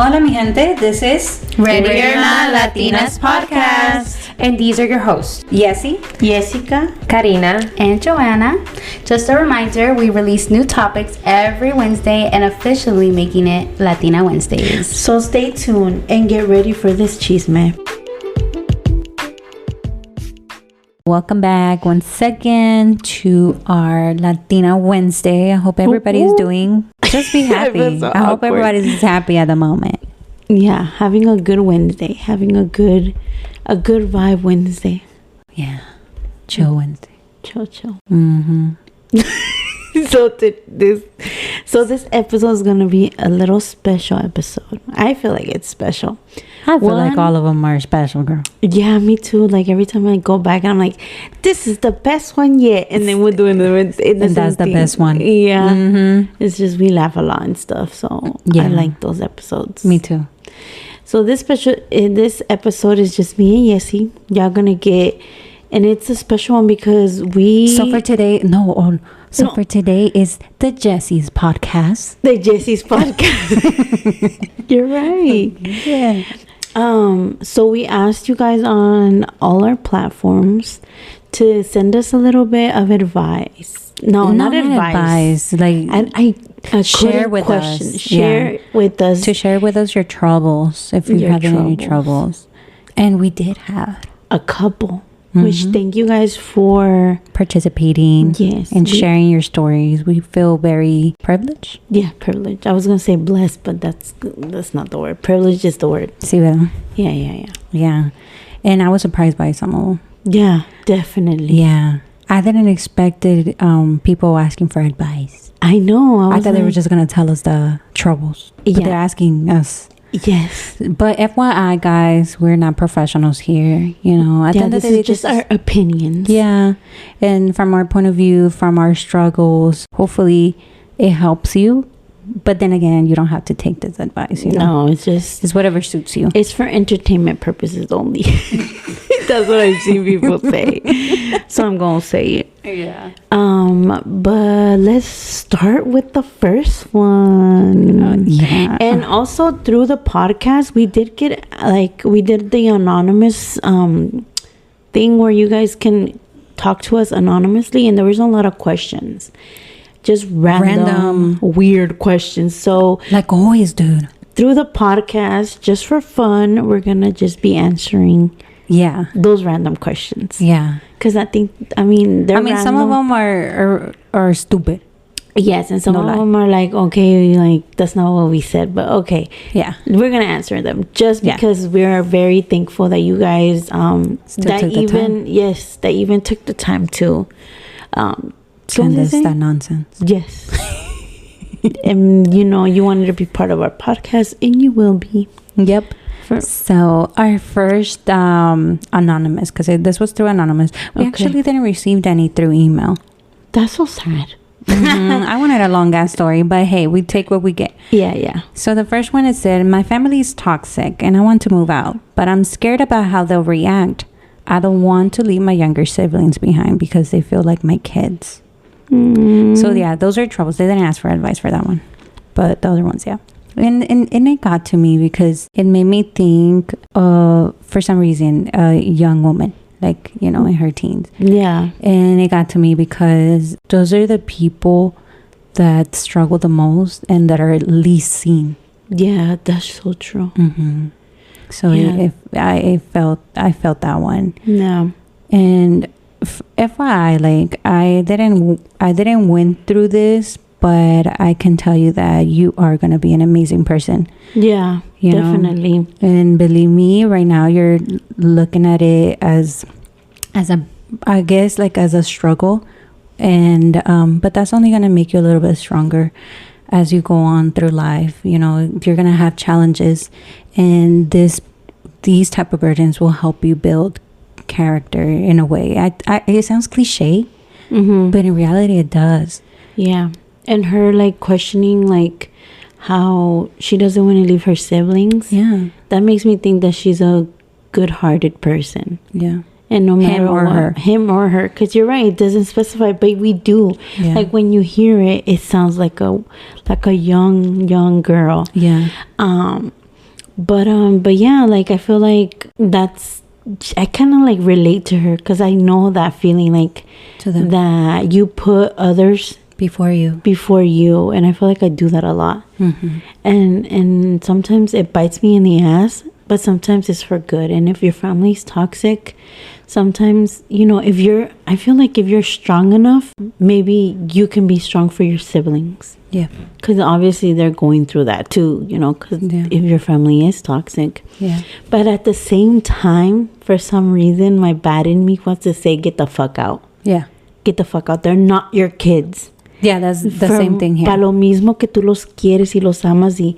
Hola mi gente, this is Ready or Not Latinas Podcast. And these are your hosts, Jessie, Jessica, Karina, and Joanna. Just a reminder, we release new topics every Wednesday and officially making it Latina Wednesdays. So stay tuned and get ready for this chisme. welcome back once again to our Latina Wednesday. I hope everybody's doing, just be happy. So I hope awkward. everybody's happy at the moment. Yeah, having a good Wednesday, having a good vibe Wednesday. Yeah, chill Wednesday. Chill. Mm-hmm. So this episode is gonna be a little special episode. I feel like it's special. I feel like all of them are special, girl. Yeah, me too. Like every time I go back and I'm like, this is the best one yet, and then we're doing and that's the best one. Yeah, Mm-hmm. it's just we laugh a lot and stuff. So Yeah. I like those episodes. Me too. So this episode is just me and Jessie. Y'all gonna get, and it's a special one because For today is the Jessies podcast. the Jessie's podcast. You're right. Yeah. So we asked you guys on all our platforms to send us a little bit of advice. No, not advice. Like I share with question. us. Share with us. To share with us your troubles if you're Your having any troubles. troubles. And we did have A couple. Which thank you guys for participating. Yes, and sharing your stories. We feel very privileged. Yeah, privilege. I was gonna say blessed, but that's not the word. Privilege is the word. See that? Yeah. Yeah. And I was surprised by some of them. Yeah, definitely. Yeah. I didn't expect people asking for advice. I know. I thought they were just going to tell us the troubles. But Yeah. they're asking us. Yes. But FYI, guys, we're not professionals here. You know, at the end of this the day, is just our opinions. Yeah. And from our point of view, from our struggles, hopefully it helps you. But then again, you don't have to take this advice, you know? No, it's whatever suits you. It's for entertainment purposes only. That's what I've seen people say. So I'm gonna say it. Yeah. But let's start with the first one. Yeah. And also through the podcast, we did the anonymous thing where you guys can talk to us anonymously, and there was a lot of questions. Just random weird questions. So like always, dude. Through the podcast, just for fun, we're gonna just be answering those random questions. Yeah. Because they're random. Some of them are stupid. Yes, and some of them are like, okay, like that's not what we said, but okay. Yeah. We're gonna answer them just because we are very thankful that you guys that even took the time to send us that nonsense. Yes. And you wanted to be part of our podcast, and you will be. Yep. So our first anonymous, because this was through anonymous, we actually didn't receive any through email. That's so sad. I wanted a long ass story, but hey, we take what we get. Yeah. So the first one, it said, my family is toxic and I want to move out, but I'm scared about how they'll react. I don't want to leave my younger siblings behind because they feel like my kids. So yeah, those are troubles. They didn't ask for advice for that one, but the other ones, yeah. And it got to me because it made me think for some reason a young woman, like, in her teens. Yeah. And it got to me because those are the people that struggle the most and that are least seen. Yeah, that's so true. So I felt that one. Yeah. And FYI, like I didn't went through this, but I can tell you that you are going to be an amazing person. Yeah, definitely. And believe me, right now you're looking at it as a struggle, and but that's only going to make you a little bit stronger as you go on through life. You're going to have challenges, and these type of burdens will help you build character in a way. It sounds cliche, but in reality it does. Yeah. And her like questioning like how she doesn't want to leave her siblings, that makes me think that she's a good-hearted person. And no matter him or her, because you're right, it doesn't specify, but we do. Like when you hear it, it sounds like a young girl. But yeah, like I feel like I kind of like relate to her because I know that feeling, like to them, that you put others before you, and I feel like I do that a lot. Mm-hmm. And sometimes it bites me in the ass, but sometimes it's for good. And if your family's toxic, sometimes, I feel like if you're strong enough, maybe you can be strong for your siblings. Yeah. Because obviously they're going through that too, because if your family is toxic. Yeah. But at the same time, for some reason, my bad in me wants to say, get the fuck out. Yeah. Get the fuck out. They're not your kids. Yeah, that's the same thing here. Pa lo mismo que tú los quieres y los amas y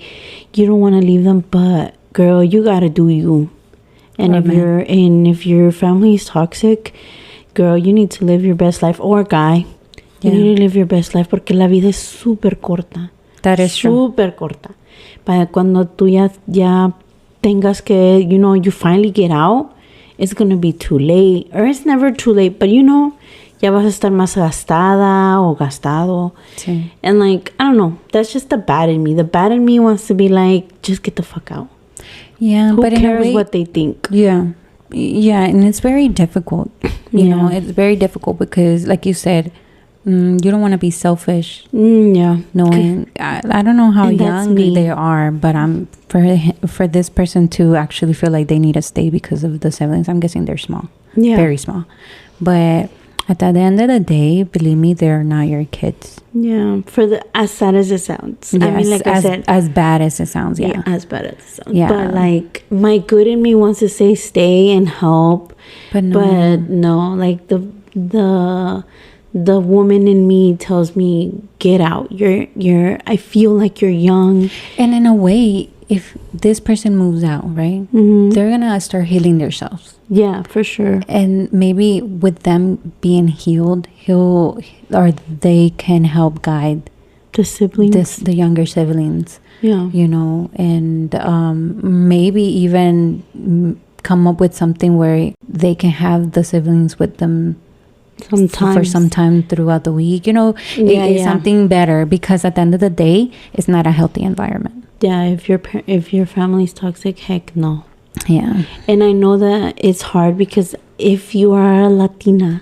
you don't want to leave them, but girl, you gotta do you. And if your family is toxic, girl, you need to live your best life. Or guy, you need to live your best life porque la vida es súper corta. That is true. Súper corta. Para cuando tú ya tengas que, you finally get out, it's gonna be too late. Or it's never too late, but ya vas a estar más gastada o gastado. Sí. And like, I don't know, that's just the bad in me. The bad in me wants to be like, just get the fuck out. Yeah, Who but cares in a way, what they think? Yeah, and it's very difficult. You know, it's very difficult because, like you said, you don't want to be selfish. Yeah. Knowing, I don't know how young they are, but for this person to actually feel like they need to stay because of the siblings, I'm guessing they're small. Yeah. Very small. But at the end of the day, believe me, they're not your kids. Yeah, as sad as it sounds. Yes, I mean, like I said, as bad as it sounds. Yeah, as bad as it sounds. Yeah, but like my good in me wants to say stay and help, but no, like the woman in me tells me get out. I feel like you're young, and in a way, if this person moves out, right, they're gonna start healing themselves. Yeah, for sure. And maybe with them being healed, they can help guide the siblings, the younger siblings. Yeah, and maybe even come up with something where they can have the siblings with them sometimes for some time throughout the week. Something better, because at the end of the day, it's not a healthy environment. Yeah, if your family's toxic, heck no. Yeah. And I know that it's hard because if you are a Latina,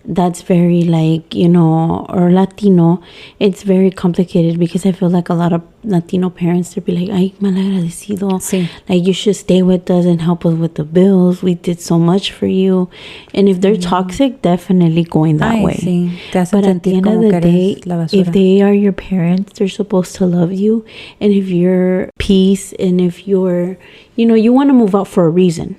that's very like, or Latino, it's very complicated because I feel like a lot of Latino parents, they'll be like, ay, malagradecido. Sí. Like, you should stay with us and help us with the bills. We did so much for you. And if they're toxic, definitely going that way. Sí. But at the end of the day, if they are your parents, they're supposed to love you. And if you're peace and if you're, you want to move out for a reason,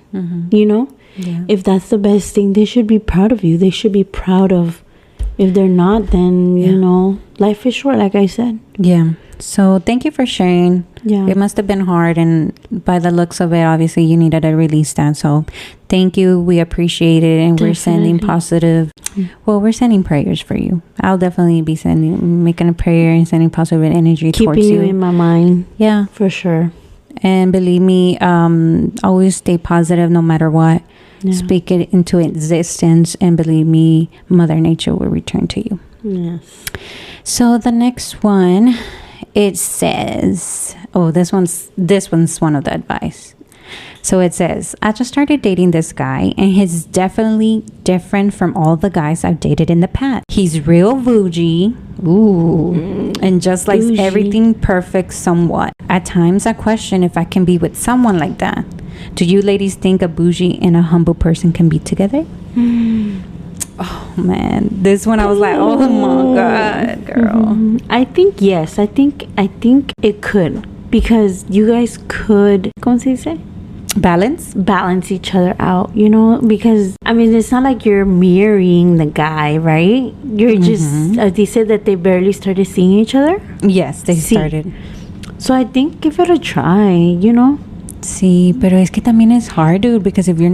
Yeah. If that's the best thing, they should be proud of you. They should be proud of. If they're not, then life is short, like I said. Yeah. So thank you for sharing. Yeah. It must have been hard, and by the looks of it, obviously you needed to release that. So thank you. We appreciate it, and we're sending positive. Well, we're sending prayers for you. I'll definitely be making a prayer and sending positive energy towards you. Keeping you in my mind. Yeah, for sure. And believe me, always stay positive no matter what. Yeah. Speak it into existence, and believe me, Mother Nature will return to you. Yes. So the next one, it says, this one's one of the advice. So it says, I just started dating this guy, and he's definitely different from all the guys I've dated in the past. He's real bougie. Ooh. And just likes everything perfect somewhat. At times I question if I can be with someone like that. Do you ladies think a bougie and a humble person can be together? Oh man, this one I was like, oh my God, girl. I think yes. I think it could, because you guys could, ¿cómo se dice? Balance each other out, because I mean, it's not like you're marrying the guy, right? You're just, as they said, that they barely started seeing each other. Yes, they started. So I think give it a try, Sí, pero es que también it's hard, dude, because if you're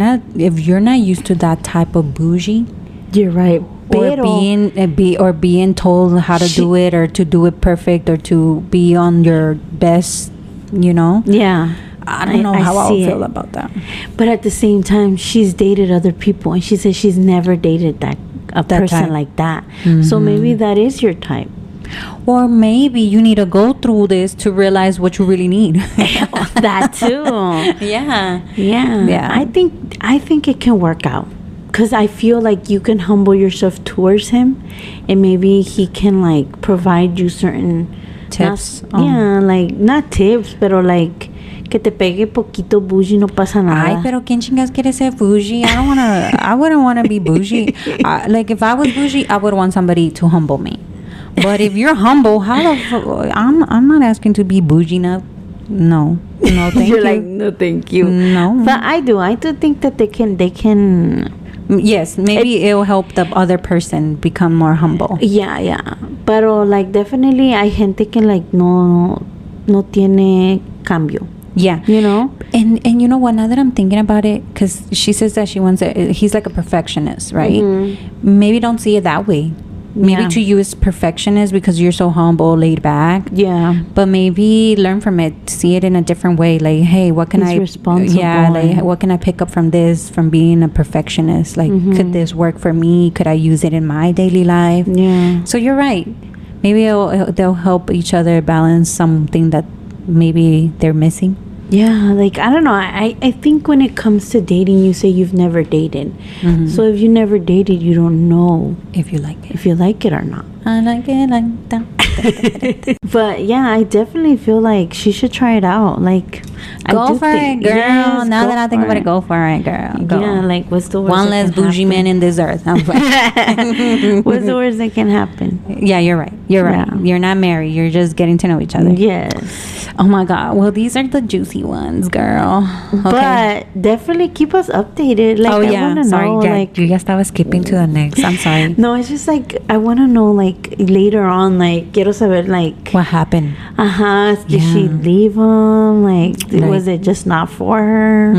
not used to that type of bougie, you're right. Or being told how to do it, or to do it perfect, or to be on your best, Yeah. I don't know how I'll feel about that. But at the same time, she's dated other people, and she says she's never dated a person like that. So maybe that is your type. Or maybe you need to go through this to realize what you really need. That too. Yeah. I think it can work out. Because I feel like you can humble yourself towards him, and maybe he can like provide you certain tips. Like not tips, pero like que te pegue poquito bougie, no pasa nada. Ay, pero ¿quién chingas quiere ser bougie? I wouldn't want to be bougie. Like if I was bougie, I would want somebody to humble me. But if you're humble, I'm not asking to be bougie now. No, thank You're you. like, no, thank you. No. But I do think that they can. Yes, maybe it'll help the other person become more humble. Yeah. Pero like definitely hay gente que like no tiene cambio. Yeah. You know? And you know what, now that I'm thinking about it, because she says that she wants he's like a perfectionist, right? Mm-hmm. Maybe don't see it that way. Maybe to you it's perfectionist because you're so humble, laid back. Yeah. But maybe learn from it, see it in a different way. Like, hey, what can He's responsible. Yeah, like what can I pick up from this, from being a perfectionist? Like, could this work for me? Could I use it in my daily life? Yeah. So you're right. Maybe they'll help each other balance something that maybe they're missing. Yeah, like I don't know. I think when it comes to dating, you say you've never dated. Mm-hmm. So if you never dated, you don't know if you like it or not. I like it like that. But yeah, I definitely feel like she should try it out. Like, go for it, girl. Yes, now that I think about it, go for it, girl. Go. Yeah, like what's the worst? One less bougie man in this earth. What's the worst that can happen? Yeah, you're right. Yeah. You're not married. You're just getting to know each other. Yes. Oh my God. Well, these are the juicy ones, girl. Okay. But definitely keep us updated. Like, I want to know. Like, you guys, I was skipping to the next. I'm sorry. No, it's just like I want to know. Like later on, like quiero saber like what happened. Did she leave him? Like was it just not for her?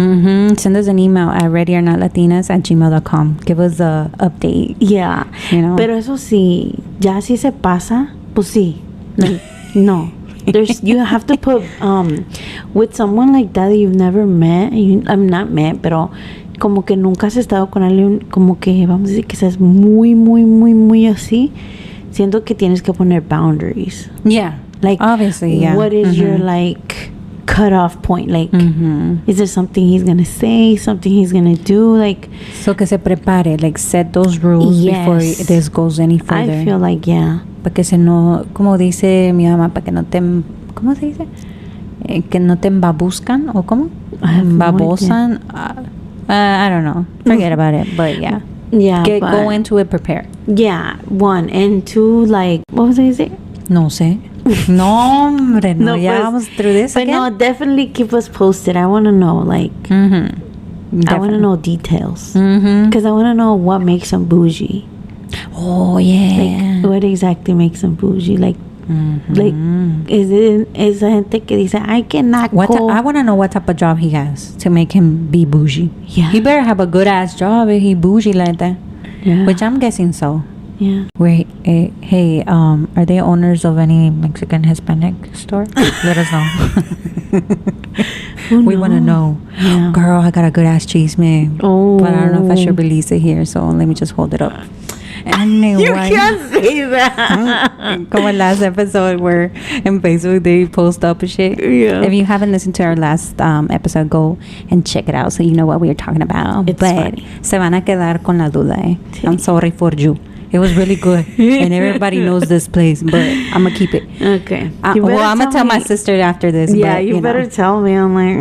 Send us an email at readyornotlatinas@gmail.com. Give us a update. Yeah. You know. Pero eso sí, ya si se pasa, pues sí. Like, no. You have to put with someone like that you've never met. I'm not met, pero como que nunca has estado con alguien, como que vamos a decir que seas muy, muy, muy, muy así. Siento que tienes que poner boundaries. Yeah. Like, obviously, yeah. What is your like cutoff point? Like, is there something he's gonna say? Something he's gonna do? Like, so que se prepare. Like, set those rules before this goes any further. I feel like para que se no, como dice mi mamá, para que no te, ¿cómo se dice? Que no te embabuscan o cómo? Babosan. I don't know. Forget about it. But yeah. Yeah. Go into it prepared. Yeah. One and two. Like, what was I saying? No sé. No, hombre, no. Ya vamos through this but again. No, definitely keep us posted. I want to know, like, I want to know details. Because I want to know what makes them bougie. Oh, yeah. Like, what exactly makes them bougie? Like, like, is a gente que dice, I cannot go. I want to know what type of job he has to make him be bougie. Yeah. He better have a good-ass job if he bougie like that. Yeah. Which I'm guessing so. Yeah. Wait, hey, are they owners of any Mexican Hispanic store? Let us know. We want to know. Yeah. Girl, I got a good-ass cheese man. Oh. But I don't know if I should release it here, so let me just hold it up. Anyway. You can't say that. Como last episode where in Facebook they post up and shit. Yeah. If you haven't listened to our last episode, go and check it out so you know what we are talking about. It's but funny. Se van a quedar con la duda, eh? I'm sorry for you. It was really good. And everybody knows this place, but I'm going to keep it. Okay. I'm going to tell my sister after this. Yeah, but, you better tell me. I'm like,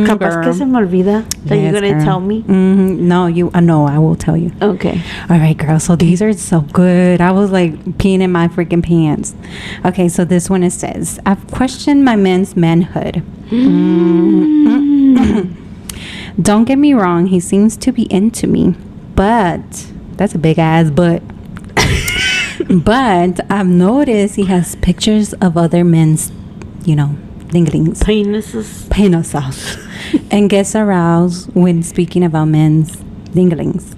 capaz que se me olvida that you're going to tell me. No, no, I will tell you. Okay. All right, girl. So these are so good. I was like peeing in my freaking pants. Okay, so this one, it says, I've questioned my man's manhood. Don't get me wrong. He seems to be into me, but... That's a big ass butt. But I've noticed he has pictures of other men's, dinglings. Penises. And gets aroused when speaking about men's dinglings.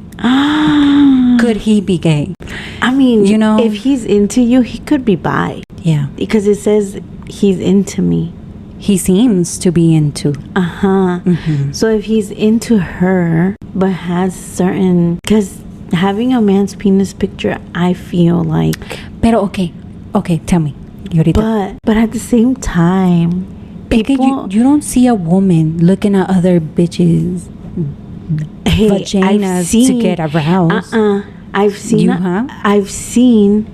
Could he be gay? I mean, if he's into you, he could be bi. Yeah. Because it says he's into me. He seems to be into. So if he's into her, but has certain... Because... Having a man's penis picture, I feel like... Pero, okay, okay, tell me. But at the same time, people, you don't see a woman looking at other bitches' vaginas to get aroused. I've seen.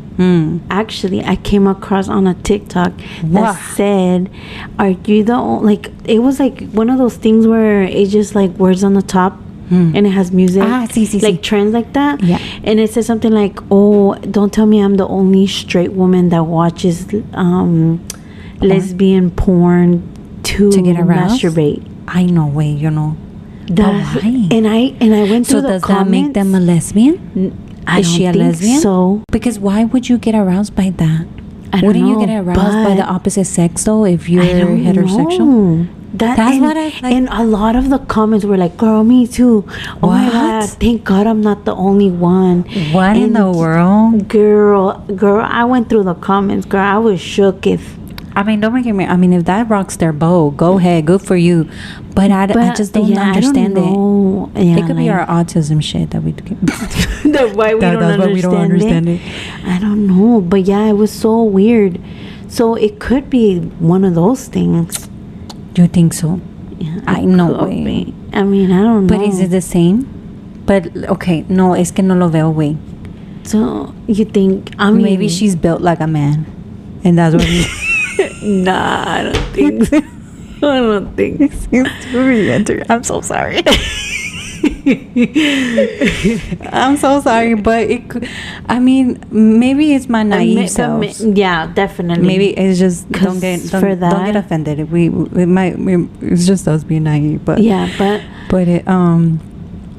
Actually, I came across on a TikTok that said, "Are you the like?" It was like one of those things where it's just like words on the top. And it has music, trends like that. Yeah. And it says something like, "Oh, don't tell me I'm the only straight woman that watches lesbian porn to get aroused, masturbate." I know, way, you know. Why? And I went through the comments. So does that make them a lesbian? Is she a lesbian? So because why would you get aroused by that? Wouldn't you get aroused by the opposite sex though if you're heterosexual? Know. That's what I like. And a lot of the comments were like, "Girl, me too. Oh my God, thank God I'm not the only one." What in the world? Girl, I went through the comments. Girl, I was shook. Don't make me. If that rocks their boat, go ahead, good for you. But I just don't understand it. Yeah, it could be our autism shit that we. That's why we don't understand it. I don't know, but yeah, it was so weird. So it could be one of those things. You think so? Yeah, I know way. I don't know. But is it the same? But okay, no, es que no lo veo, way. So you think? Maybe she's built like a man, and that's what. Nah, I don't think so. I don't think. I'm so sorry. I'm so sorry, but it could, maybe it's my naive self. Yeah, definitely. Maybe it's just don't get offended. It's just us being naive, but it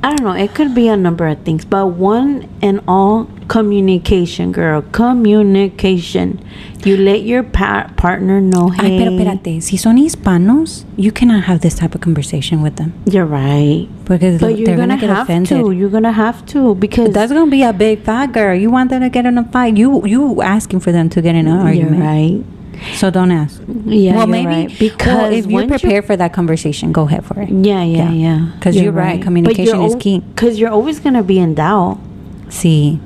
I don't know. It could be a number of things, but one and all, communication, girl. Communication. You let your partner know, hey. Pero espérate, si son hispanos, you cannot have this type of conversation with them. You're right. Because they're gonna get offended. You're gonna have to, because that's gonna be a big fat girl. You want them to get in a fight. You asking for them to get in an argument. You're right. So don't ask. Yeah, well, maybe right. Because if you prepare for that conversation, go ahead for it. Yeah. Because you're right. Communication is key. Because you're always gonna be in doubt. Sí.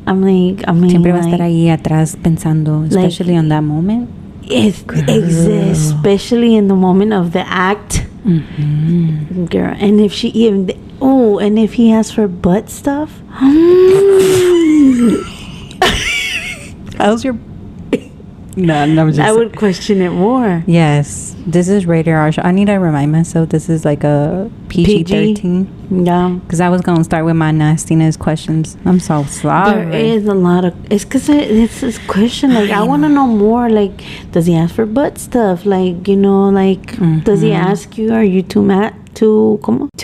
Siempre va a estar ahí atrás pensando, especially on that moment. Especially in the moment of the act, girl. And if she and if he asks for butt stuff, how's your? No, I would question it more. Yes, this is rated R. I need to remind myself this is like a PG-13. Yeah, because I was gonna start with my nastiness questions. I'm so sorry. There is a lot of. It's because it's this question. Like I want to know more. Like, does he ask for butt stuff? Like, does he ask you? Are you too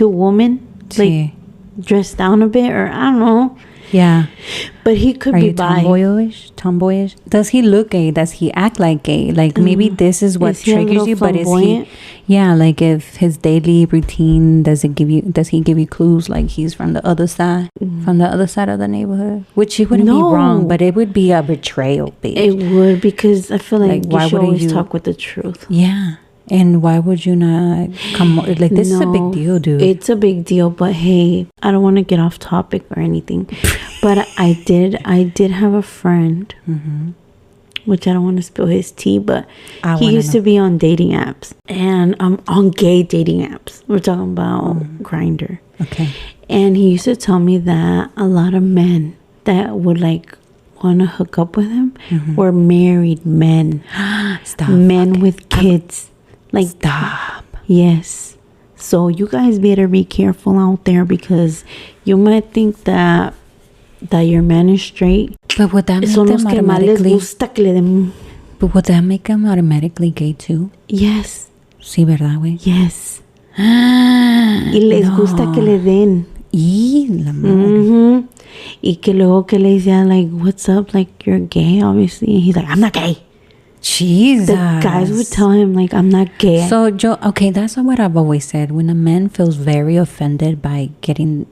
woman? Like dressed down a bit, or I don't know. Yeah. But he could be tomboyish. Does he look gay? Does he act like gay? Like maybe this is what triggers you, but is he like if his daily routine does he give you clues like he's from the other side of the neighborhood? Which it wouldn't be wrong, but it would be a betrayal, bitch. It would, because I feel like you should always talk with the truth. Yeah. And why would you not come? Like, this is a big deal, dude. It's a big deal, but hey, I don't want to get off topic or anything. But I did have a friend, which I don't want to spill his tea, but he used to be on dating apps, and on gay dating apps. We're talking about Grindr. Okay. And he used to tell me that a lot of men that would like want to hook up with him were married men. Stop. Men with kids. Like, stop. Yes. So you guys better be careful out there, because you might think that your man is straight. But would that make them automatically gay too? Yes. Sí, ¿verdad, güey? Yes. Y les gusta que le den. Y la madre. Y que luego que le decía, like, what's up? Like, you're gay, obviously. And he's like, I'm not gay. Jesus. The guys would tell him, like, I'm not gay. So, that's what I've always said. When a man feels very offended by getting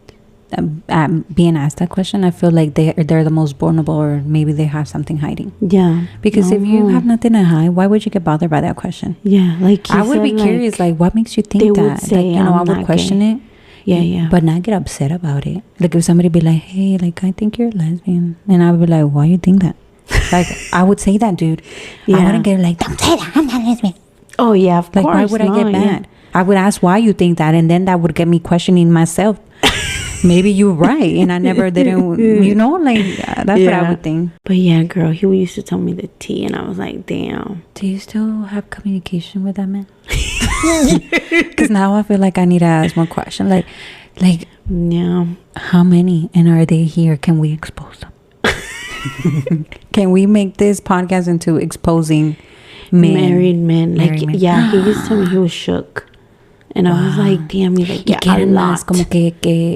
being asked that question, I feel like they're the most vulnerable, or maybe they have something hiding. Yeah. Because if you have nothing to hide, why would you get bothered by that question? Yeah. Like, I would be curious, like, what makes you think that? Say, like, I would question it. Yeah. But not get upset about it. Like, if somebody be like, hey, like, I think you're lesbian. And I would be like, why you think that? Like, I would say that, dude. I wouldn't get like, don't say that, I'm not lesbian. Oh, yeah, of course. Why would I get mad? Yeah. I would ask why you think that, and then that would get me questioning myself. Maybe you're right, and I never didn't, like, that's what I would think. But yeah, girl, he used to tell me the tea, and I was like, damn. Do you still have communication with that man? Because now I feel like I need to ask more questions. Like, yeah. How many, and are they here? Can we expose them? Can we make this podcast into exposing men? Married men. Yeah, he used to tell me he was shook. And I was like, damn, he's like, yeah, a lot. Como que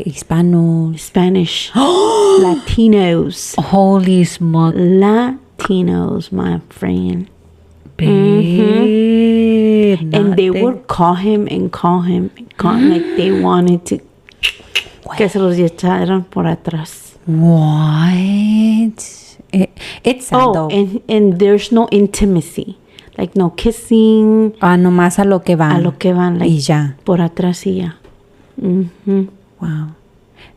hispanos. Spanish. Latinos. Holy smoke. Latinos, my friend. Babe. And they would call him like they wanted to que se los echaran por atrás. What? It's sad though. And there's no intimacy. Like no kissing. Nomás a lo que van. Like, y ya. Por atrás y ya. Wow.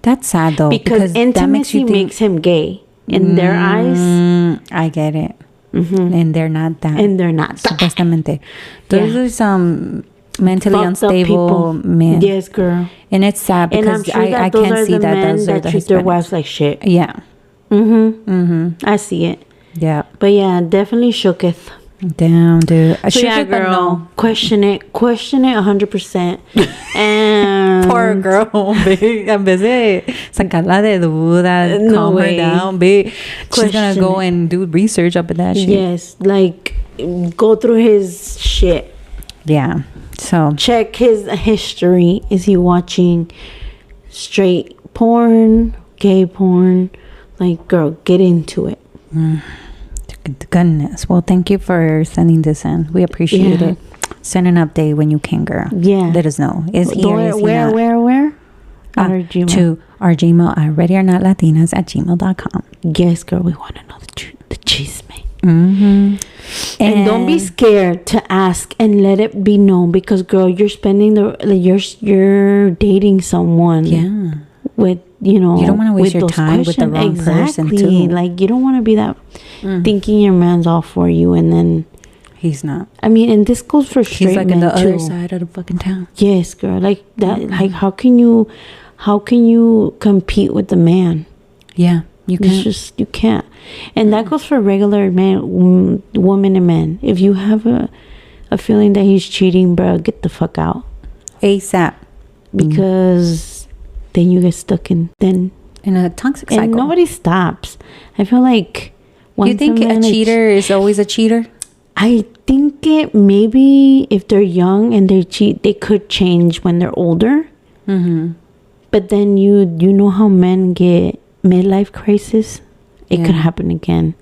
That's sad though. Because intimacy makes him gay. In their eyes. I get it. And they're not that. Supuestamente. Those are mentally unstable men. Yes, girl. And it's sad because and I'm sure I can't see that those are the treat their wives like shit. Yeah. I see it. Yeah. But yeah, definitely shooketh. Damn, dude. So yeah, girl. No. Question it 100%. And poor girl, babe. En vez de sacarla de duda, calm her down, babe. She's gonna go and do research up in that shit. Yes, like go through his shit. Yeah. So check his history. Is he watching straight porn, gay porn? Like, girl, get into it. Goodness. Well, thank you for sending this in. We appreciate it. Send an update when you can, girl. Yeah. Let us know. Is he or is he not? Where? At our Gmail. To our Gmail at readyornotlatinas@gmail.com. Yes, girl. We want to know the chisme. And don't be scared to ask and let it be known because, girl, you're spending you're dating someone. Yeah. With you don't want to waste your time with the wrong person too. Like you don't want to be that thinking your man's all for you and then he's not. I mean, and this goes for straight men too. He's like on the other side of the fucking town. Yes, girl. Like that. Like how can you compete with the man? Yeah, you can't. You can't. And that goes for regular men, women, and men. If you have a feeling that he's cheating, bro, get the fuck out ASAP. Because then you get stuck in a toxic cycle. And nobody stops. I feel like you think a cheater is always a cheater? I think it maybe if they're young and they cheat, they could change when they're older. But then you know how men get midlife crisis. It could happen again.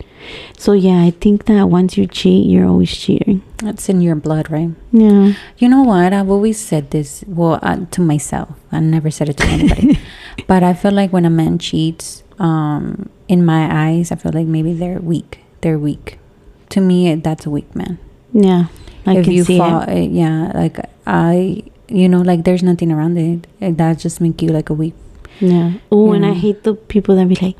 So yeah, I think that once you cheat, you're always cheating. That's in your blood, right? Yeah. You know what? I've always said this, to myself. I never said it to anybody. But I feel like when a man cheats, in my eyes, I feel like maybe they're weak. They're weak. To me, that's a weak man. Yeah. I can see it. Yeah. Like like there's nothing around it. That just make you like a weak. Yeah. Oh, and I hate the people that be like,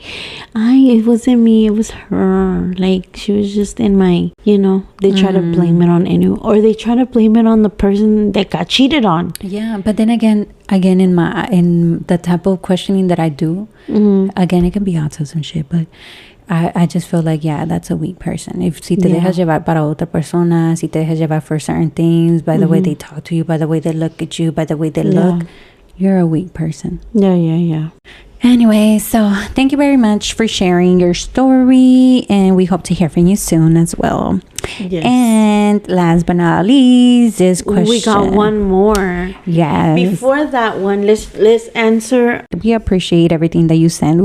it wasn't me, it was her. Like, she was just in my, they try to blame it on anyone. Or they try to blame it on the person that got cheated on. Yeah, but then again, in the type of questioning that I do, again, it can be autism shit, but I just feel like, that's a weak person. If si te dejas llevar para otra persona, si te dejas llevar for certain things, by the way they talk to you, by the way they look at you, by the way they look, you're a weak person. Yeah. Anyway, so thank you very much for sharing your story, and we hope to hear from you soon as well. Yes. And last but not least, this question. We got one more. Yes. Before that one, let's answer. We appreciate everything that you send.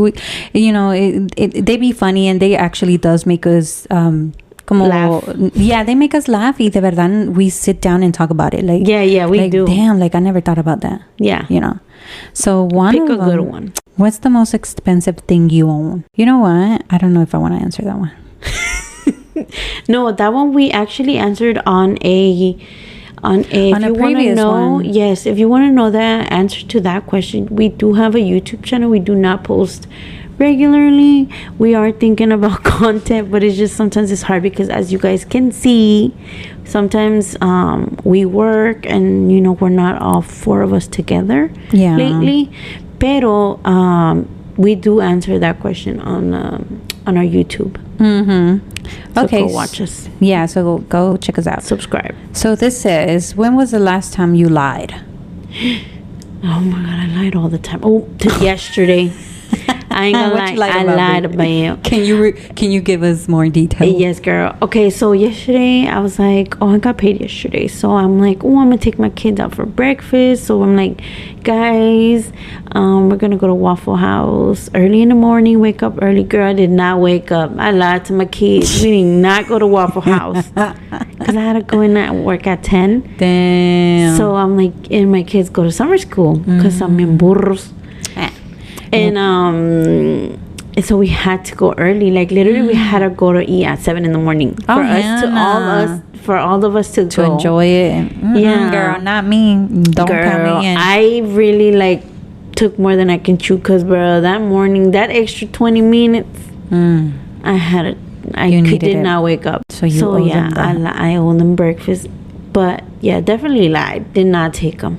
They be funny, and they actually does make us laugh. Yeah, they make us laugh. Y de verdad, we sit down and talk about it. Like, yeah, we do. Damn, like I never thought about that. Yeah, So pick a good one. What's the most expensive thing you own? You know what? I don't know if I want to answer that one. No, that one we actually answered on a previous one. Yes, if you want to know the answer to that question, we do have a YouTube channel. We do not post regularly. We are thinking about content, but it's just sometimes it's hard because, as you guys can see, sometimes we work and we're not all 4 of us together lately. Pero we do answer that question on our YouTube. So okay, go watch us. Yeah, so go check us out. Subscribe. So this says, when was the last time you lied? Oh my God, I lied all the time. Oh, yesterday. I ain't gonna lie. I lied about you. Can you give us more details? Yes, girl. Okay, so yesterday I was like, I got paid yesterday. So I'm like, I'm gonna take my kids out for breakfast. So I'm like, guys, we're gonna go to Waffle House early in the morning. Wake up early. Girl, I did not wake up. I lied to my kids. We did not go to Waffle House because I had to go in at work at 10. Damn. So I'm like, and my kids go to summer school because I'm in burros. And so we had to go early. Like literally, we had to go to eat at 7 in the morning for all of us to go enjoy it. Yeah, girl, not me. Don't count me in. I really took more than I can chew. Cause bro, that morning, that extra 20 minutes, I did not wake up. So I owe them breakfast. But yeah, definitely lied. Did not take them.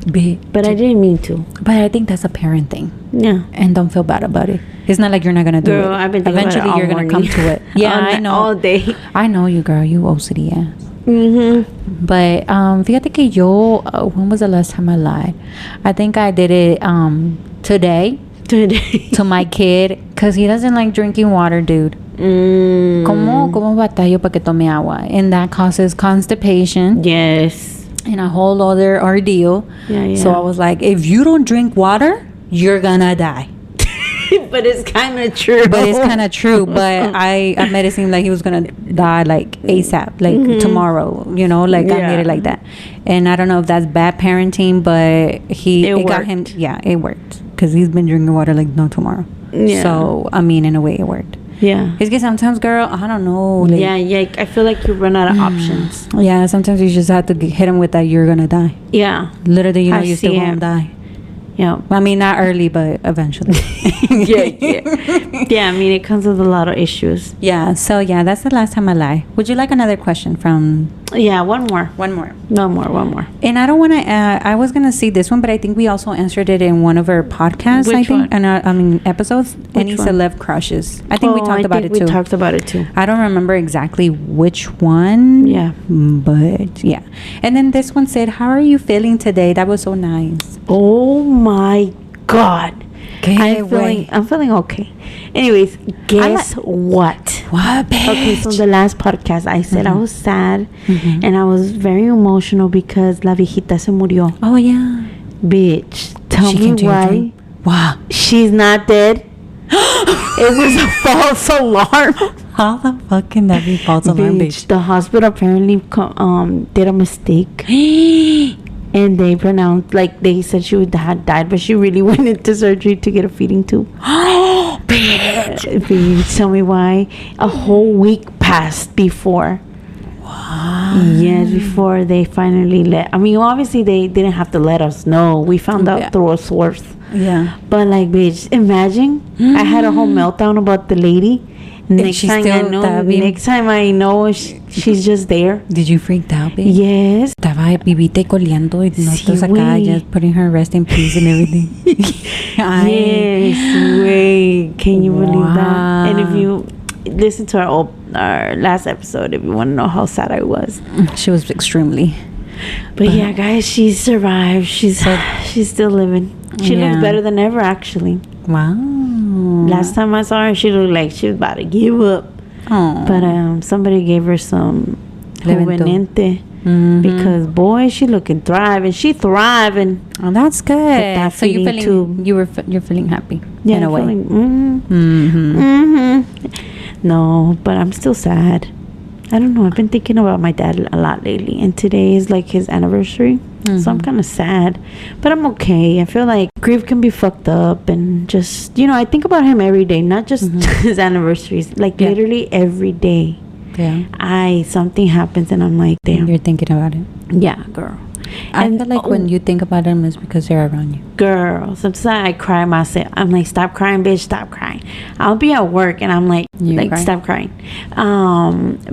But I didn't mean to. But I think that's a parent thing. Yeah. And don't feel bad about it. It's not like you're not going to do it. I've been thinking eventually about it you're going to come to it. Yeah, I know. All day. I know you, girl. You OCD ass. But fíjate que yo, when was the last time I lied? I think I did it today to my kid because he doesn't like drinking water, dude. ¿Cómo batallo para que tome agua? And that causes constipation. Yes. And a whole other ordeal. Yeah. So I was like, if you don't drink water, you're gonna die. But it's kind of true. But I made it seem like he was gonna die like ASAP, like tomorrow. I made it like that. And I don't know if that's bad parenting, but it got him. Yeah, it worked because he's been drinking water like no tomorrow. Yeah. So I mean, in a way, it worked. Yeah. It's because sometimes, girl, I don't know. Like, yeah. I feel like you run out of options. Yeah, sometimes you just have to hit him with that you're going to die. Yeah. Literally, you're still going to die. Yeah. I mean, not early, but eventually. Yeah, I mean, it comes with a lot of issues. Yeah, so yeah, that's the last time I lied. Would you like another question from... Yeah, one more. And I don't want to... I was going to see this one, but I think we also answered it in one of our podcasts, Which one? And episodes. Any celeb crushes. I think we talked about it too. We talked about it too. I don't remember exactly which one. Yeah. But yeah. And then this one said, how are you feeling today? That was so nice. Oh my God. I'm feeling okay. Anyways, guess what? What, bitch? Okay, so the last podcast I said I was sad and I was very emotional because la viejita se murió. Oh yeah. Bitch, tell me why. Wow. She's not dead. It was a false alarm. How the fuck can that be false alarm, bitch? The hospital apparently did a mistake. And they pronounced, they said she had died, but she really went into surgery to get a feeding tube. Oh, bitch. Tell me why. A whole week passed before. What? Yes, before they finally obviously they didn't have to let us know. We found out through a source. Yeah. But bitch, imagine I had a whole meltdown about the lady. Next time I know she's just there. Did you freak out, babe? Yes. Estaba vivita y coleando y nosotros acá just putting her rest in peace and everything. Yes, wait. Can you believe that? And if you listen to our last episode, if you want to know how sad I was. She was extremely. But yeah, guys, she survived. She's still living. She looks better than ever, actually. Wow. Last time I saw her, she looked like she was about to give up. Aww. But somebody gave her some Juvenente. Because boy, she looking thriving. She thriving. Oh, that's good. So you're feeling happy in a way. No, but I'm still sad. I don't know. I've been thinking about my dad a lot lately, and today is his anniversary. So I'm kind of sad, but I'm okay. I feel like grief can be fucked up, and just I think about him every day, not just his anniversaries. Literally every day. Yeah. Something happens, and I'm like, damn. You're thinking about it. Yeah, girl. I feel like when you think about them, it's because they're around you. Girl, sometimes I cry myself. I'm like, stop crying, bitch, stop crying. I'll be at work and I'm like, stop crying.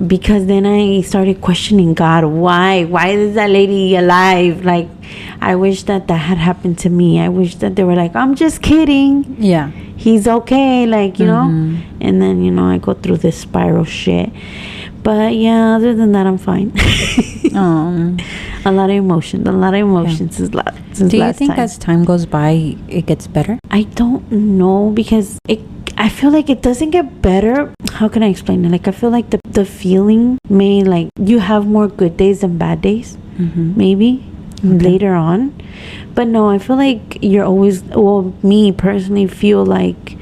Because then I started questioning God. Why is that lady alive? Like, I wish that had happened to me. I wish that they were like, I'm just kidding. Yeah. He's okay. Like, you know? And then, I go through this spiral shit. But yeah, other than that, I'm fine. A lot of emotions since last time. Do you think as time goes by, it gets better? I don't know, because I feel like it doesn't get better. How can I explain it? Like, I feel like the feeling may, like, you have more good days than bad days, maybe later on. But no, I feel like you're always, me personally feel like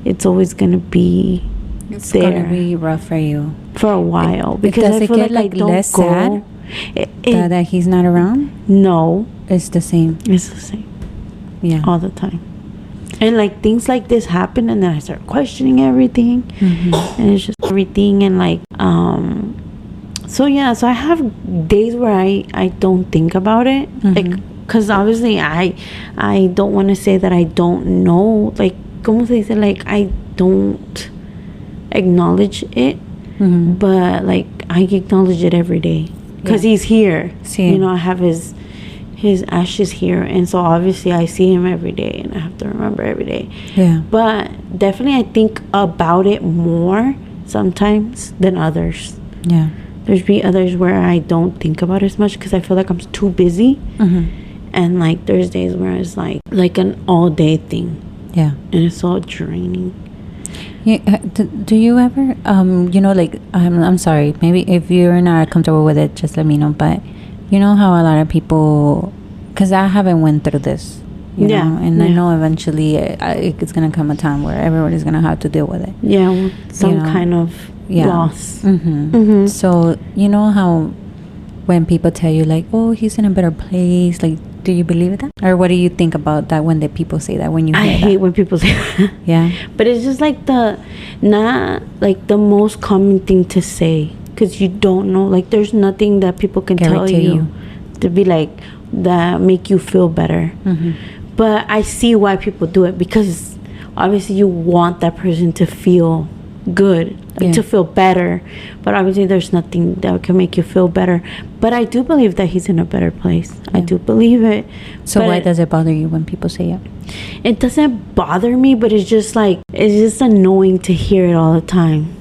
it's always gonna be It's gonna be rough for you for a while, because does I feel it get like I don't less go. sad that he's not around? No, it's the same. It's the same. Yeah, all the time. And like things like this happen, and then I start questioning everything, and it's just everything, and like so I have days where I don't think about it, like, because obviously I don't want to say that I don't know, like, como se dice, like, I don't acknowledge it, but like I acknowledge it every day, because he's here. I have his ashes here, and so obviously I see him every day, and I have to remember every day. But definitely I think about it more sometimes than others. There's be others where I don't think about it as much, because I feel like I'm too busy, and like there's days where it's like an all day thing, and it's all draining. Do you ever like, I'm sorry, maybe if you're not comfortable with it, just let me know, but you know how a lot of people, because I haven't went through this, you know, and I know eventually it's gonna come a time where everybody's gonna have to deal with it, some kind of loss. So you know how when people tell you like, oh, he's in a better place, like, do you believe that? Or what do you think about that when the people say that, when you hear I hate when people say that. But it's just like not like the most common thing to say, because you don't know, like, there's nothing that people can tell you to be like that make you feel better. But I see why people do it, because obviously you want that person to feel good, to feel better, but obviously there's nothing that can make you feel better. But I do believe that he's in a better place. I do believe it. So why does it bother you when people say it? It doesn't bother me, but it's just like, it's just annoying to hear it all the time,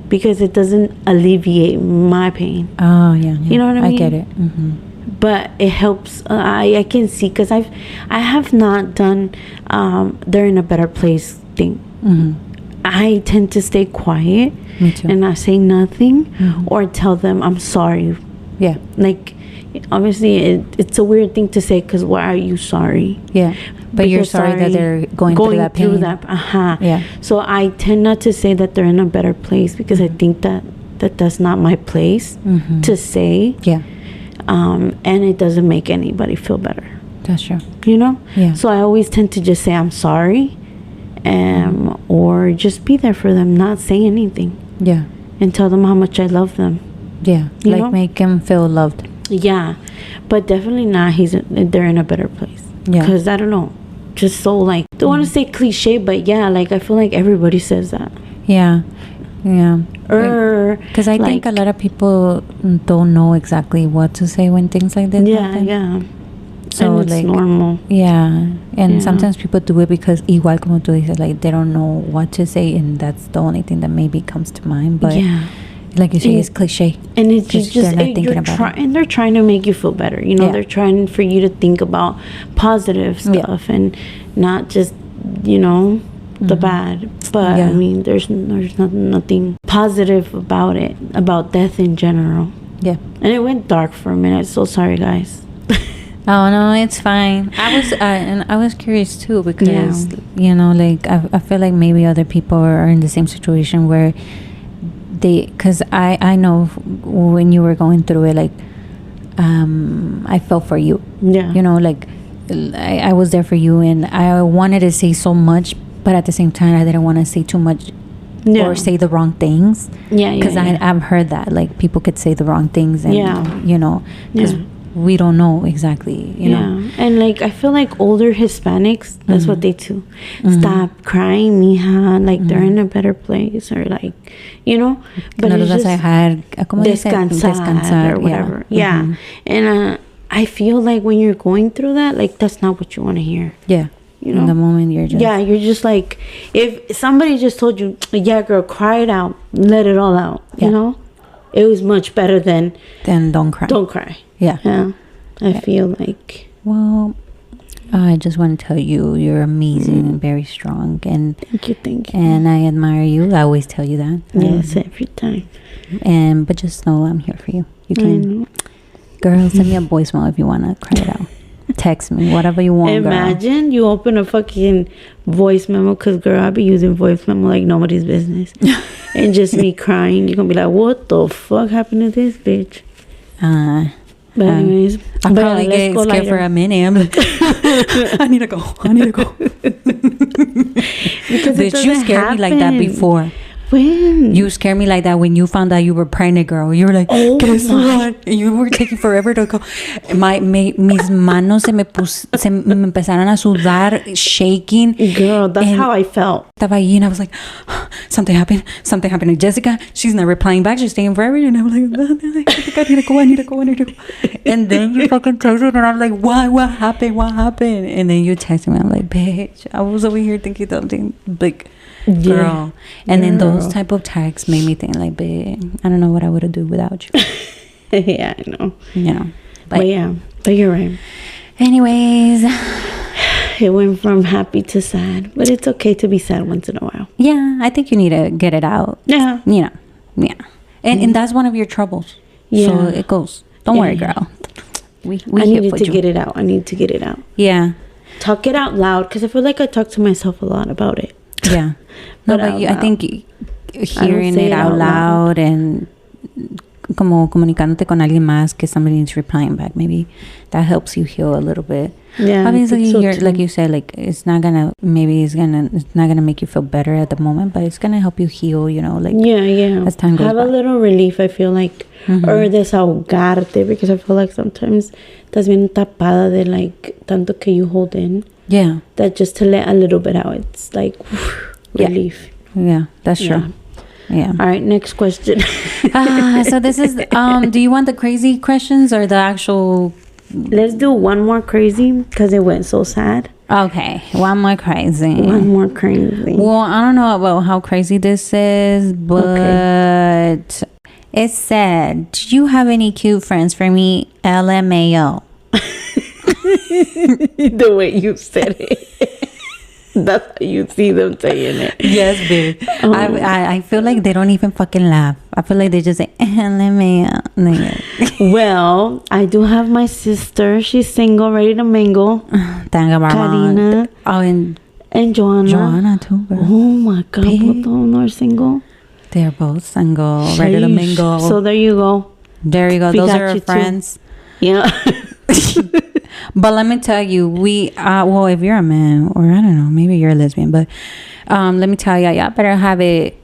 because it doesn't alleviate my pain. You know what I mean? I get it. But it helps. I can see, because I have not done they're in a better place thing. I tend to stay quiet. Me too. And not say nothing, or tell them I'm sorry. Like, obviously it's a weird thing to say, because why are you sorry? But you're sorry that they're going through that pain. So I tend not to say that they're in a better place, because I think that that's not my place to say. And it doesn't make anybody feel better. That's true. So I always tend to just say I'm sorry, or just be there for them, not say anything, and tell them how much I love them, like make them feel loved. But definitely not they're in a better place, because I don't know, just so, like, don't want to say cliche, but like I feel like everybody says that. Because I think a lot of people don't know exactly what to say when things like this happen. So, and it's like, normal. And sometimes people do it because, igual como tú dices, like, they don't know what to say, and that's the only thing that maybe comes to mind. But like you say, it's cliche, and it's just they're not thinking about it. And they're trying to make you feel better. They're trying for you to think about positive stuff, and not just the bad. But I mean, there's nothing positive about it, about death in general. And it went dark for a minute. So sorry, guys. Oh no, it's fine. I was curious too, because like I feel like maybe other people are in the same situation where because I know when you were going through it, like I felt for you. Like I was there for you, and I wanted to say so much, but at the same time I didn't want to say too much or say the wrong things. Because I've heard that, like, people could say the wrong things, and we don't know exactly, you know. And like I feel like older Hispanics, that's what they do. Stop crying, mija, like they're in a better place, or like, you know, but it's just descansar or whatever. And I feel like when you're going through that, like that's not what you want to hear. You know, in the moment you're just like, if somebody just told you, yeah girl, cry it out, let it all out, you know, it was much better than don't cry. I feel like, well, I just want to tell you, you're amazing and very strong, and thank you, and I admire you. I always tell you that. Yes, every time. But just know I'm here for you. You can, girl, send me a voicemail if you want to cry it out. Text me, whatever you want. Imagine girl. you open a fucking voice memo, because girl, I'll be using voice memo like nobody's business. And just me crying, you're gonna be like, what the fuck happened to this bitch? But anyways, I'll probably get scared for a minute. I'm like, I need to go. Because bitch, you scared me like that before. When? You scared me like that when you found out you were pregnant, girl. You were like, guess what? And you were taking forever to go. Mis manos se me empezaron a sudar, shaking. Girl, that's how I felt. Estaba ahí and I was like, something happened to Jessica. She's not replying back. She's taking forever. And I was like, I need to go. And then you fucking texted and I'm like, what happened? And then you texted me. I'm like, bitch, I was over here thinking something like, girl. And then those type of texts made me think like, babe, I don't know what I would have do without you. Yeah, I know. You know. But you're right. Anyways, it went from happy to sad, but it's okay to be sad once in a while. Yeah, I think you need to get it out. Yeah. You know. Yeah. And that's one of your troubles. Yeah. So it goes. Don't worry, girl. I needed to get it out. I need to get it out. Yeah. Talk it out loud, because I feel like I talk to myself a lot about it. Yeah. But I think hearing it out loud and como comunicándote con alguien más, que somebody's replying back, maybe that helps you heal a little bit. Yeah. Obviously, like you said, like it's not gonna make you feel better at the moment, but it's gonna help you heal, you know, like as time goes by. Have a little relief, I feel like, or desahogarte, because I feel like sometimes estás bien tapada de like tanto que you hold in. Yeah. That just to let a little bit out, it's like relief. Yeah, that's true. Yeah. All right, next question. So this is do you want the crazy questions or the actual? Let's do one more crazy, because it went so sad. Okay, one more crazy. Well, I don't know about how crazy this is, but it said, do you have any cute friends for me? LMAO. The way you said it. That's how you see them saying it. Yes, babe. I feel like they don't even fucking laugh. I feel like they just say, LMAO. Well, I do have my sister. She's single, ready to mingle. Karina. Oh, and Joanna. Joanna too, girl. Oh my God, both of them are single. They're both single, ready to mingle. So there you go. There you go. Those are our friends. Yeah. But let me tell you, well, if you're a man, or I don't know, maybe you're a lesbian, but let me tell you, y'all better have it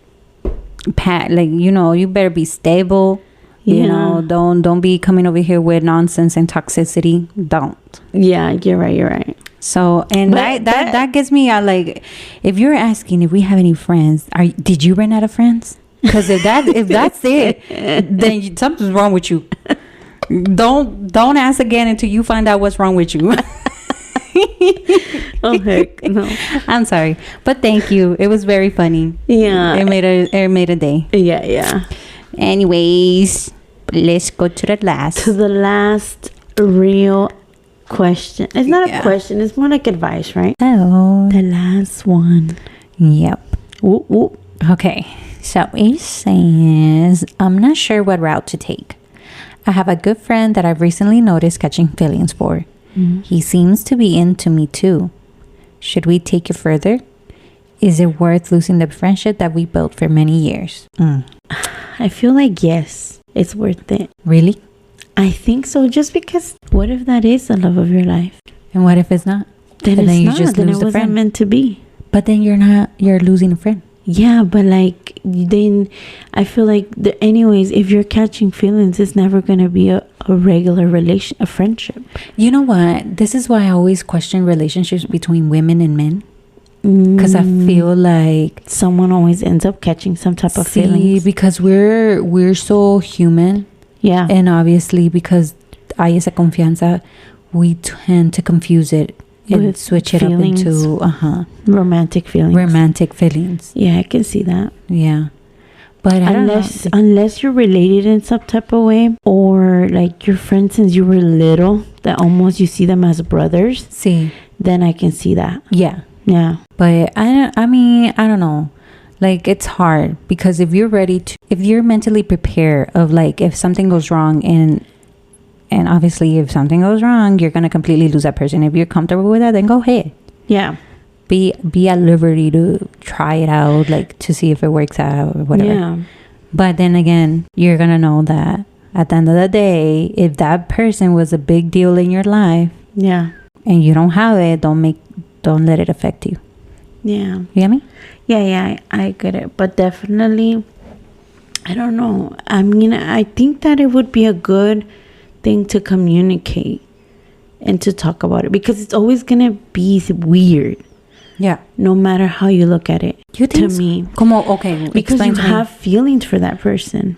like, you know, you better be stable. You know, don't be coming over here with nonsense and toxicity. Don't. Yeah, you're right. So, and that gets me out, like, if you're asking if we have any friends, did you run out of friends? Because if that's it, then something's wrong with you. Don't ask again until you find out what's wrong with you. Oh heck no. I'm sorry, but thank you. It was very funny. Yeah, it made a day. Yeah. Anyways, let's go to the last real question. It's not a question, it's more like advice, right? Oh, the last one. Yep. Whoop, whoop. Okay, so it says, I'm not sure what route to take. I have a good friend that I've recently noticed catching feelings for. He seems to be into me too. Should we take it further? Is it worth losing the friendship that we built for many years? I feel like yes, it's worth it. Really? I think so, just because what if that is the love of your life? And what if it's not? Then you just lose the friend. Meant to be. But then you're losing a friend. Yeah, but like then I feel like anyways, if you're catching feelings, it's never gonna be a regular relation, a friendship. You know what? This is why I always question relationships between women and men. Because I feel like someone always ends up catching some type of feelings. Because we're so human. Yeah. And obviously because hay esa confianza, we tend to confuse it and switch it up into romantic feelings. Yeah, I can see that. Yeah. But unless you're related in some type of way, or like your friends since you were little, that almost you see them as brothers. See. Then I can see that. Yeah. Yeah. But I mean, I don't know. Like, it's hard because if you're mentally prepared of like, if something goes wrong and obviously if something goes wrong, you're going to completely lose that person. If you're comfortable with that, then go ahead. Yeah. Be at liberty to try it out, like to see if it works out or whatever. Yeah. But then again, you're going to know that at the end of the day, if that person was a big deal in your life. Yeah. And you don't have it, don't let it affect you. Yeah. You get me? Yeah, I get it. But definitely, I don't know. I mean, I think that it would be a good thing to communicate and to talk about it, because it's always going to be weird. Yeah. No matter how you look at it. You think to me. Como, okay. Because you have feelings for that person.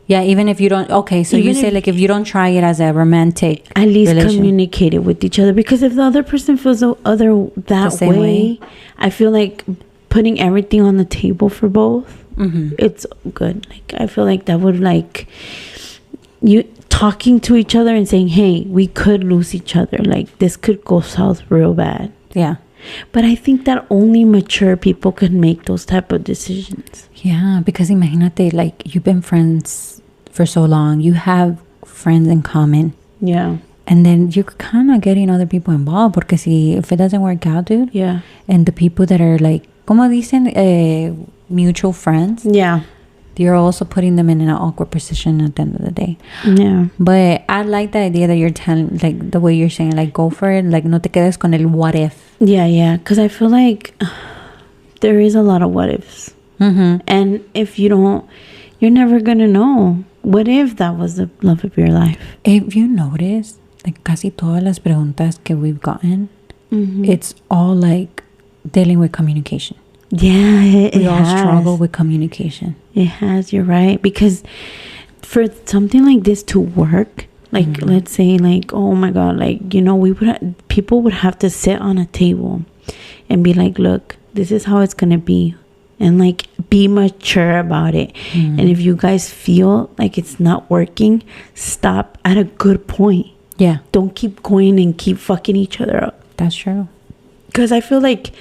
Yeah, even if you don't. Okay, so you say like if you don't try it as a romantic, at least communicate it with each other. Because if the other person feels that way, I feel like putting everything on the table for both, it's good. Like I feel like that would like you talking to each other and saying, "Hey, we could lose each other. Like this could go south real bad." Yeah. But I think that only mature people can make those type of decisions. Yeah, because imagínate, like you've been friends for so long, you have friends in common. Yeah. And then you're kind of getting other people involved, porque if it doesn't work out, dude. Yeah. And the people that are like, como dicen, mutual friends. Yeah. You're also putting them in an awkward position at the end of the day. Yeah. But I like the idea that you're telling, like the way you're saying, like go for it. Like no te quedes con el what if. Yeah. Because I feel like there is a lot of what ifs. And if you don't, you're never going to know. What if that was the love of your life? If you notice, like casi todas las preguntas que we've gotten, it's all like dealing with communication. Yeah, we all struggle with communication. It has, you're right. Because for something like this to work, like let's say like, oh my God, like, you know, people would have to sit on a table and be like, look, this is how it's going to be. And like be mature about it. And if you guys feel like it's not working, stop at a good point. Yeah. Don't keep going and keep fucking each other up. That's true. Because I feel like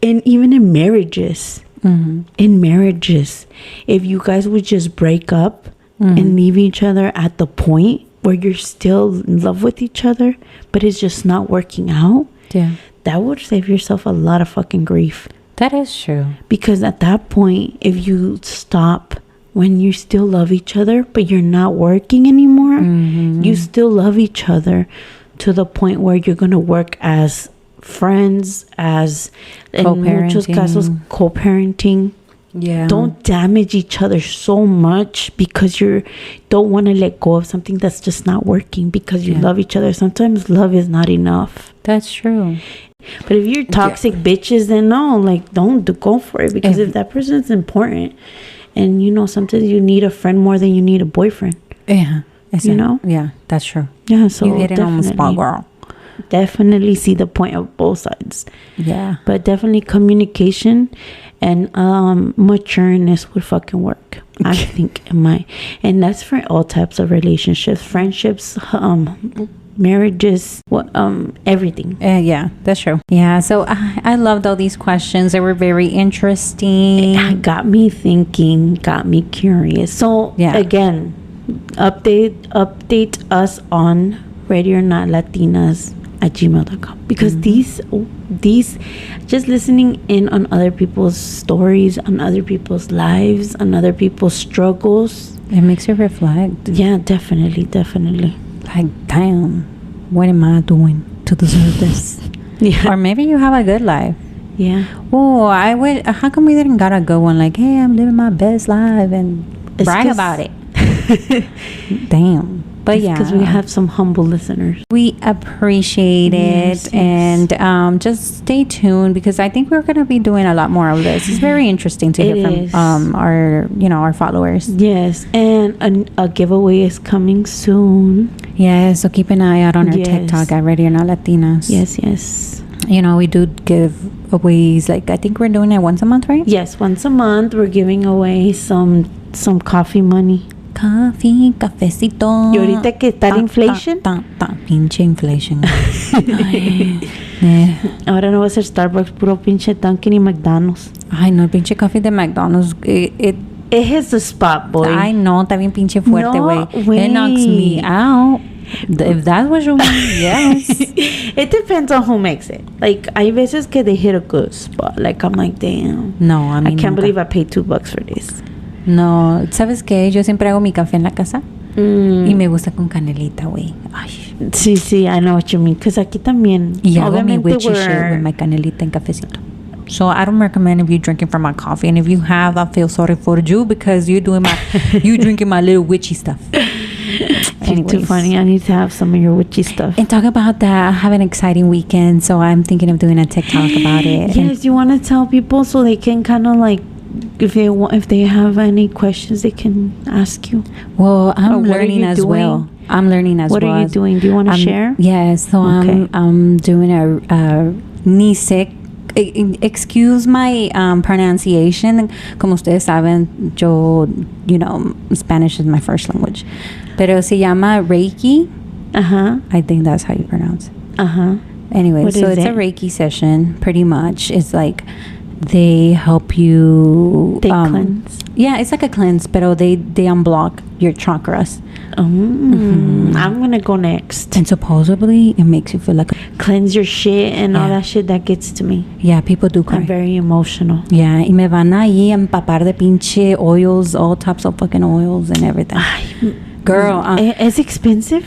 even in marriages, if you guys would just break up and leave each other at the point where you're still in love with each other, but it's just not working out, that would save yourself a lot of fucking grief. That is true. Because at that point, if you stop when you still love each other, but you're not working anymore, you still love each other to the point where you're going to work as friends, as in muchos casos, co-parenting. Yeah. Don't damage each other so much because you don't want to let go of something that's just not working because you love each other. Sometimes love is not enough. That's true. But if you're toxic bitches, then no, like don't go for it, because if that person is important, and you know sometimes you need a friend more than you need a boyfriend. Yeah. You know? Yeah, that's true. Yeah, so you hit it on the spot, girl. Definitely see the point of both sides. Yeah. But definitely communication and matureness would fucking work. I think and that's for all types of relationships, friendships, marriages, everything. Yeah, that's true. Yeah, so I loved all these questions. They were very interesting. It got me thinking, got me curious. So again, update us on radionatlatinas@gmail.com, because these just listening in on other people's stories, on other people's lives, on other people's struggles, it makes you reflect. Yeah, definitely. Like, damn, what am I doing to deserve this? Yeah. Or maybe you have a good life. Yeah. Oh, I would. How come we didn't got a good one? Like, hey, I'm living my best life and brag about it. Damn. But yeah, because we have some humble listeners. We appreciate it, and just stay tuned because I think we're gonna be doing a lot more of this. It's very interesting to hear from our followers. Yes, and a giveaway is coming soon. Yeah, so keep an eye out on our TikTok at Radio Not Latinas. Yes. We do give aways. Like I think we're doing it once a month, right? Yes, once a month we're giving away some coffee money. Coffee, cafecito. Y ahorita que está inflation. Pinche inflation. Ahora no va a ser Starbucks, puro pinche Dunkin' y McDonald's. Ay, no, el pinche coffee de McDonald's. It hits the spot, boy. Ay, no, está bien pinche fuerte, güey. No, it knocks me out. If that's what you mean, yes. It depends on who makes it. Like, hay veces que they hit a good spot. Like, I'm like, damn. No, I can't believe I paid $2 for this. No, ¿sabes qué? Yo siempre hago mi café en la casa y me gusta con canelita, güey. Sí, I know what you mean. Because aquí también. Y hago mi witchy shit with my canelita en cafecito. So I don't recommend if you're drinking from my coffee, and if you have, I feel sorry for you because you drinking my little witchy stuff. You're too funny. I need to have some of your witchy stuff. And talk about that. I have an exciting weekend, so I'm thinking of doing a TikTok about it. Yes, you want to tell people so they can kind of like, if they have any questions, they can ask you. Well, I'm learning as well. What are you doing? Do you want to share? Yes. So okay. I'm doing a NISIC. Excuse my pronunciation. Como ustedes saben, yo, Spanish is my first language. Pero se llama Reiki. I think that's how you pronounce it. Anyway, so it's a Reiki session, pretty much. It's like they help you. They cleanse. Yeah, it's like a cleanse, pero they unblock your chakras. I'm gonna go next. And supposedly it makes you feel like cleanse your shit and all that shit that gets to me. Yeah, people do cry. I'm very emotional. Yeah, y me van ahí a empapar de pinche oils, all types of fucking oils and everything. Girl, it's expensive.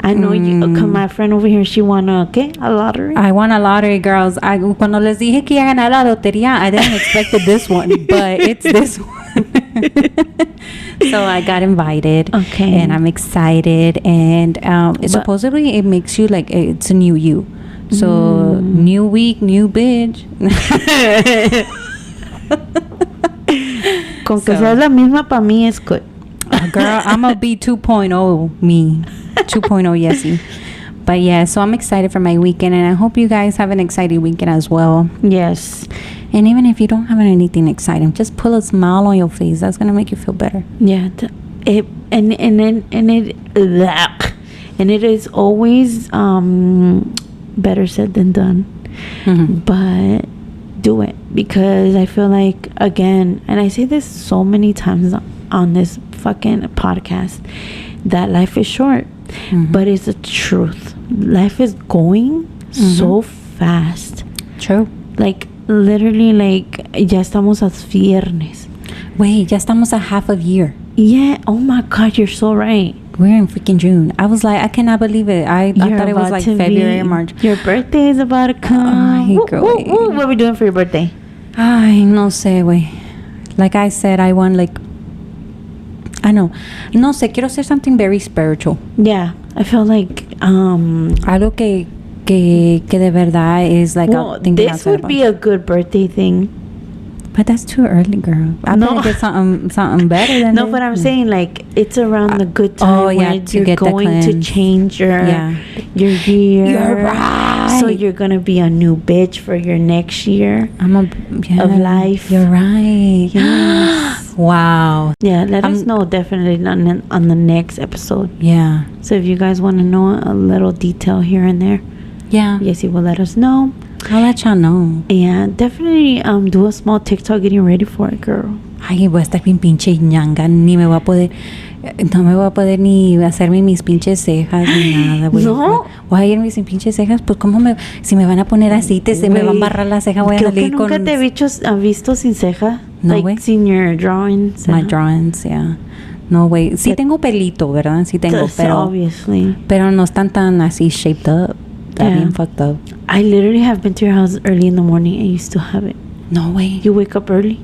I know you. My friend over here, she won a lottery. I won a lottery, girls. Cuando les dije que iba a ganar la lotería, I didn't expect this one, but it's this one. So I got invited. Okay. And I'm excited. And supposedly it makes you like, it's a new you. So new week, new bitch. Con que seas la misma, para mí es good. Girl, I'm gonna be 2.0 me. 2.0 Jessie. But yeah, so I'm excited for my weekend, and I hope you guys have an exciting weekend as well. Yes. And even if you don't have anything exciting, just pull a smile on your face. That's gonna make you feel better. Yeah. It is always better said than done. But do it, because I feel like, again, and I say this so many times on this fucking podcast, that life is short. But it's the truth. Life is going so fast. True. Like, literally, like, ya estamos a viernes. Wait, ya estamos a half of year. Yeah. Oh my God, you're so right. We're in freaking June. I was like, I cannot believe it. I thought it was like February or March. Your birthday is about to come. Ay, girl. What are we doing for your birthday? Ay, no sé, güey. Like I said, I want like, I know. No sé, quiero hacer something very spiritual. Yeah, I feel like algo que de verdad is like, this would be a good birthday thing. But that's too early, girl. I better get something better than no, this. But I'm saying, like, it's around the good time when you're going to change your year. You're right. So you're gonna be a new bitch for your next year of life. You're right. Yes. Wow. Yeah, let us know definitely on the next episode. Yeah. So if you guys want to know a little detail here and there, Jessie will let us know. I'll let y'all know. And definitely do a small TikTok getting ready for it, girl. Ay, voy a estar bien pinche ñanga. No me voy a poder ni hacerme mis pinches cejas ni nada, güey. ¿No? Voy a ir mis pinches cejas, pues si me van a poner aceite, se me van a barrar la ceja, voy a salir con... Creo que nunca te he visto sin ceja. No, like, sin your drawings. My drawings, yeah. No, güey. Sí tengo pelito, ¿verdad? Sí tengo, pero... Obviously. Pero no están tan así shaped up. Está bien fucked up. I literally have been to your house early in the morning and you still have it. No way. You wake up early?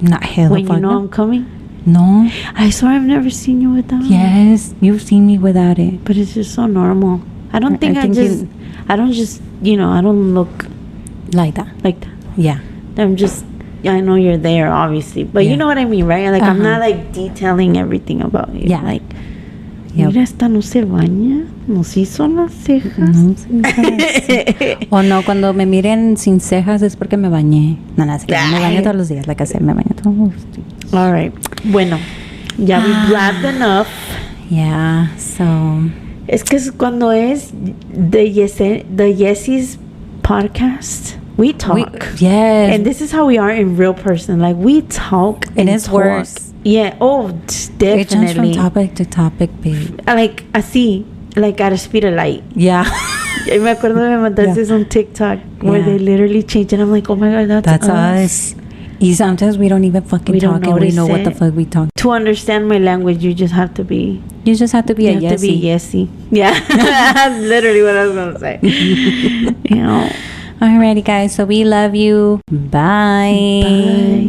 Not hell. When you know I'm coming? No. I swear I've never seen you without it. Yes, you've seen me without it. But it's just so normal. I don't think I don't look like that. Yeah. I know you're there, obviously. But you know what I mean, right? Like, I'm not, like, detailing everything about you. Yeah. Like, mira, esta no se baña. Nos hizo las cejas. O no, cuando me miren sin cejas es porque me bañé. No, me baño todos los días. Like I said, me baño todos los días. All right. Bueno, ya we blabbed enough. Yeah, so... Es que cuando es the Jessies podcast, we talk. Yes. And this is how we are in real person. Like, we talk and it's talk. Worse. Yeah. Oh, definitely. It jumps from topic to topic, babe. Like, así. Like, at a speed of light. Yeah. Me acuerdo me mandaste on TikTok where they literally change. And I'm like, oh my God, that's us. Y sometimes we don't even fucking talk and we know what the fuck we talk. To understand my language, you just have to be... You just have to be a Jessie. You have to be Jessie. Yeah. That's literally what I was going to say. You know. Alrighty, guys. So we love you. Bye. Bye.